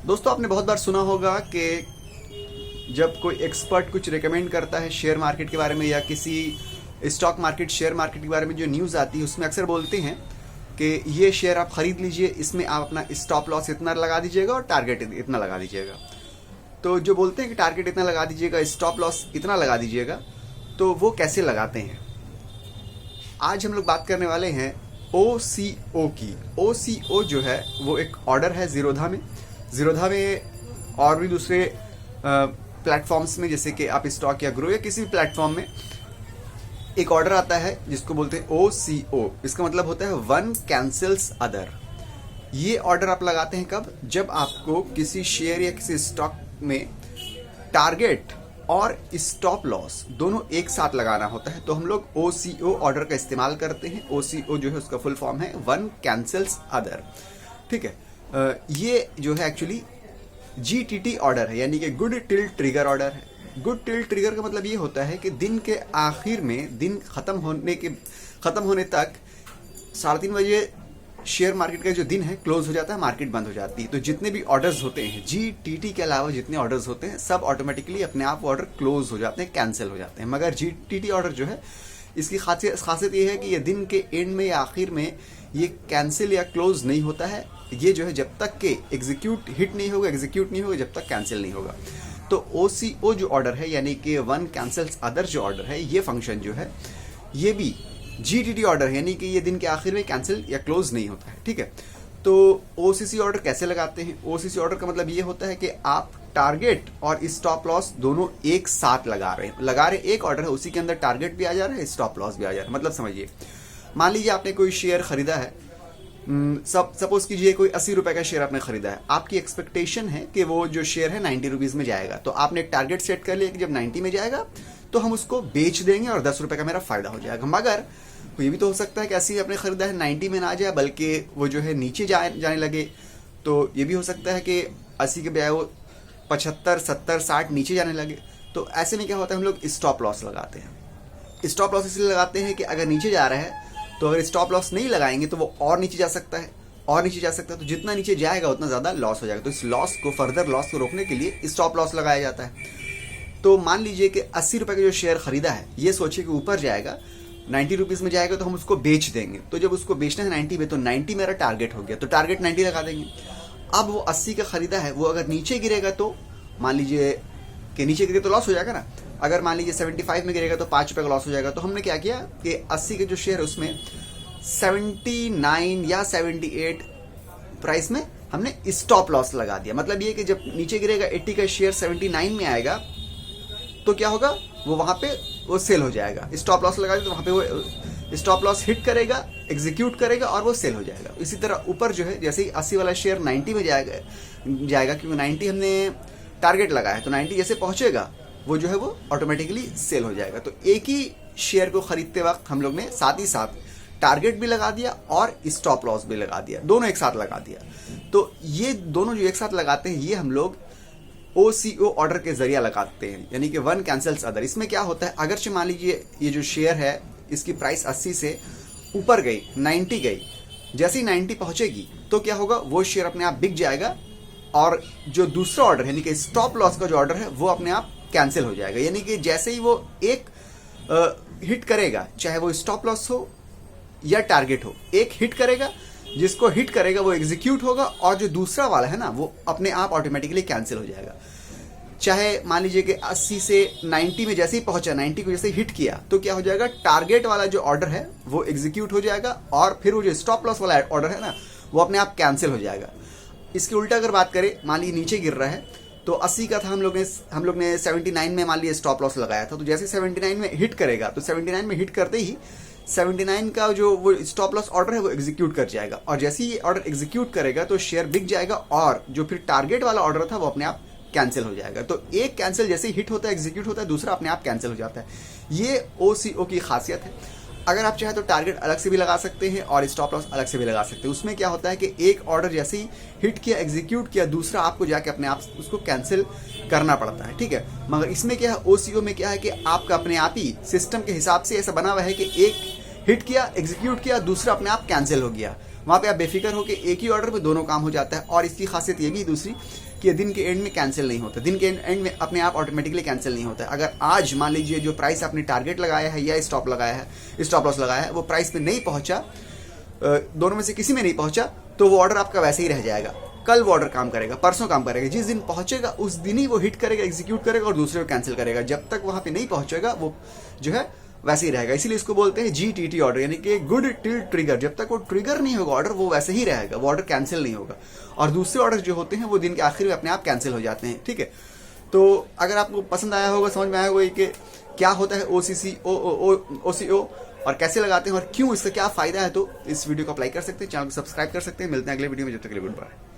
दोस्तों, आपने बहुत बार सुना होगा कि जब कोई एक्सपर्ट कुछ रिकमेंड करता है शेयर मार्केट के बारे में या किसी स्टॉक मार्केट शेयर मार्केट के बारे में जो न्यूज़ आती है उसमें अक्सर बोलते हैं कि ये शेयर आप खरीद लीजिए, इसमें आप अपना स्टॉप लॉस इतना लगा दीजिएगा और टारगेट इतना लगा दीजिएगा। तो जो बोलते हैं कि टारगेट इतना लगा दीजिएगा, स्टॉप लॉस इतना लगा दीजिएगा, तो वो कैसे लगाते हैं? आज हम लोग बात करने वाले हैं OCO की। OCO जो है वो एक ऑर्डर है ज़ीरोधा में और भी दूसरे प्लेटफॉर्म्स में, जैसे कि आप स्टॉक या ग्रो या किसी भी प्लेटफॉर्म में एक ऑर्डर आता है जिसको बोलते हैं OCO। इसका मतलब होता है वन कैंसल्स अदर। ये ऑर्डर आप लगाते हैं कब? जब आपको किसी शेयर या किसी स्टॉक में टारगेट और स्टॉप लॉस दोनों एक साथ लगाना होता है, तो हम लोग OCO ऑर्डर का इस्तेमाल करते हैं। OCO जो है उसका फुल फॉर्म है वन कैंसल्स अदर। ठीक है, ये जो है एक्चुअली GTT ऑर्डर है, यानी कि गुड टिल ट्रिगर ऑर्डर है। गुड टिल ट्रिगर का मतलब ये होता है कि दिन के आखिर में, दिन खत्म होने तक 3:30 बजे शेयर मार्केट का जो दिन है क्लोज हो जाता है, मार्केट बंद हो जाती है। तो जितने भी ऑर्डर्स होते हैं GTT के अलावा जितने ऑर्डर्स होते हैं सब ऑटोमेटिकली अपने आप ऑर्डर क्लोज हो जाते हैं, कैंसिल हो जाते हैं। मगर GTT ऑर्डर जो है इसकी खासियत ये है कि ये दिन के एंड में या आखिर में ये कैंसिल या क्लोज नहीं होता है। ये जो है जब तक के एग्जीक्यूट नहीं होगा जब तक कैंसिल नहीं होगा। तो OCO जो ऑर्डर है, यानी कि वन कैंसल्स अदर जो ऑर्डर है, ये फंक्शन जो है ये भी GTT ऑर्डर है, यानी कि ये दिन के आखिर में कैंसिल या क्लोज नहीं होता है। ठीक है, तो OCC ऑर्डर कैसे लगाते हैं? OCC ऑर्डर का मतलब ये होता है कि आप टारगेट और स्टॉप लॉस दोनों एक साथ लगा रहे हैं। एक ऑर्डर है, उसी के अंदर टारगेट भी आ जा रहा है, स्टॉप लॉस भी आ जा रहा है। मतलब समझिए, मान लीजिए आपने कोई शेयर खरीदा है, सपोज कीजिए कोई 80 रुपए का शेयर आपने खरीदा है। आपकी एक्सपेक्टेशन है कि वो जो शेयर है 90 रुपीज में जाएगा, तो आपने एक टारगेट सेट कर लिया कि जब 90 में जाएगा तो हम उसको बेच देंगे और 10 रुपए का मेरा फायदा हो जाएगा। मगर ये भी तो हो सकता है कि 80 आपने खरीदा है 90 में ना जाए, बल्कि वो जो है नीचे जाने लगे। तो ये भी हो सकता है कि 80 के बजाय वो 75, 70, 60 नीचे जाने लगे। तो ऐसे में क्या होता है, हम लोग स्टॉप लॉस लगाते हैं। स्टॉप लॉस इसलिए लगाते हैं कि अगर नीचे जा रहा है तो अगर स्टॉप लॉस नहीं लगाएंगे तो वो और नीचे जा सकता है, तो जितना नीचे जाएगा उतना ज़्यादा लॉस हो जाएगा। तो इस फर्दर लॉस को रोकने के लिए स्टॉप लॉस लगाया जाता है। तो मान लीजिए कि 80 रुपए का जो शेयर खरीदा है, ये सोचिए कि ऊपर जाएगा, 90 रुपीज़ में जाएगा, तो हम उसको बेच देंगे। तो जब उसको बेचना है 90 में, तो 90 मेरा टारगेट हो गया, तो टारगेट 90 लगा देंगे। अब वो 80 का खरीदा है, वो अगर नीचे गिरेगा तो मान लीजिए कि नीचे गिरे तो लॉस हो जाएगा ना। अगर मान लीजिए 75 में गिरेगा तो 5 रुपए का लॉस हो जाएगा। तो हमने क्या किया कि 80 के जो शेयर है उसमें 79 या 78 प्राइस में हमने स्टॉप लॉस लगा दिया। मतलब ये कि जब नीचे गिरेगा 80 का शेयर 79 में आएगा तो क्या होगा, वो वहां पे वो सेल हो जाएगा। स्टॉप लॉस लगा दिया तो वहां पे वो स्टॉप लॉस हिट करेगा, एग्जीक्यूट करेगा और वो सेल हो जाएगा। इसी तरह ऊपर जो है, जैसे ही 80 वाला शेयर 90 में जाएगा क्योंकि 90 हमने टारगेट लगाया है, तो 90 जैसे पहुंचेगा वो जो है वो ऑटोमेटिकली सेल हो जाएगा। तो एक ही शेयर को खरीदते वक्त हम लोग ने साथ ही साथ टारगेट भी लगा दिया और स्टॉप लॉस भी लगा दिया, दोनों एक साथ लगा दिया। तो ये दोनों जो एक साथ लगाते हैं, ये हम लोग OCO ऑर्डर के जरिए लगाते हैं, यानी कि वन कैंसल्स अदर। इसमें क्या होता है, अगर मान लीजिए ये जो शेयर है इसकी प्राइस 80 से ऊपर गई, 90 गई, जैसे ही 90 पहुंचेगी तो क्या होगा, वो शेयर अपने आप बिक जाएगा और जो दूसरा ऑर्डर यानी कि स्टॉप लॉस का जो ऑर्डर है वो अपने आप कैंसिल हो जाएगा। यानी कि जैसे ही वो एक हिट करेगा, चाहे वो स्टॉप लॉस हो या टारगेट हो, एक हिट करेगा, जिसको हिट करेगा वो एग्जीक्यूट होगा और जो दूसरा वाला है ना वो अपने आप ऑटोमेटिकली कैंसिल हो जाएगा। चाहे मान लीजिए कि 80 से 90 में जैसे ही पहुंचा, 90 को जैसे ही हिट किया, तो क्या हो जाएगा, टारगेट वाला जो ऑर्डर है वो एग्जीक्यूट हो जाएगा और फिर वो जो स्टॉप लॉस वाला ऑर्डर है ना वो अपने आप कैंसिल हो जाएगा। इसके उल्टा अगर बात करें, मान लीजिए नीचे गिर रहा है तो 80 का था, हम लोग ने 79 में मान लीजिए स्टॉप लॉस लगाया था, तो जैसे 79 में हिट करेगा तो 79 में हिट करते ही 79 का जो वो स्टॉप लॉस ऑर्डर है वो एग्जीक्यूट कर जाएगा और जैसे ही ये ऑर्डर एग्जीक्यूट करेगा तो शेयर बिक जाएगा और जो फिर टारगेट वाला ऑर्डर था वो अपने आप कैंसिल हो जाएगा। तो एक कैंसिल जैसे ही हिट होता है, एग्जीक्यूट होता है, दूसरा अपने आप कैंसिल हो जाता है। ये OCO की खासियत है। अगर आप चाहे तो टारगेट अलग से भी लगा सकते हैं और स्टॉप लॉस अलग से भी लगा सकते हैं। उसमें क्या होता है कि एक ऑर्डर जैसे ही हिट किया, एग्जीक्यूट किया, दूसरा आपको जाके अपने आप उसको कैंसिल करना पड़ता है। ठीक है, मगर इसमें क्या है, OCO में क्या है कि आपका अपने आप ही सिस्टम के हिसाब से ऐसा बना हुआ है कि एक हिट किया, एग्जीक्यूट किया, दूसरा अपने आप कैंसिल हो गया। वहाँ पे आप बेफिक्र हो कि एक ही ऑर्डर पे दोनों काम हो जाता है। और इसकी खासियत ये भी दूसरी कि दिन के एंड में कैंसिल नहीं होता, दिन के एंड में अपने आप ऑटोमेटिकली कैंसिल नहीं होता है। अगर आज मान लीजिए जो प्राइस आपने टारगेट लगाया है या स्टॉप लॉस लगाया है वो प्राइस पे नहीं पहुंचा, दोनों में से किसी में नहीं पहुंचा, तो वो ऑर्डर आपका वैसे ही रह जाएगा। कल वो ऑर्डर काम करेगा, परसों काम करेगा, जिस दिन पहुंचेगा उस दिन ही वो हिट करेगा, एग्जीक्यूट करेगा और दूसरे को कैंसिल करेगा। जब तक वहां पे नहीं पहुंचेगा वो जो है वैसे ही रहेगा। इसीलिए इसको बोलते हैं GTT ऑर्डर, यानी कि गुड टिल ट्रिगर। जब तक वो ट्रिगर नहीं होगा ऑर्डर, वो वैसे ही रहेगा, वो ऑर्डर कैंसिल नहीं होगा। और दूसरे ऑर्डर जो होते हैं वो दिन के आखिर में अपने आप कैंसिल हो जाते हैं। ठीक है, तो अगर आपको पसंद आया होगा, समझ में आया होगा कि क्या होता है OCO और कैसे लगाते हैं और क्यों, इसका क्या फायदा है, तो इस वीडियो को अप्लाई कर सकते हैं, चैनल को सब्सक्राइब कर सकते हैं। मिलते हैं अगले वीडियो में, जब तक के लिए गुड बाय।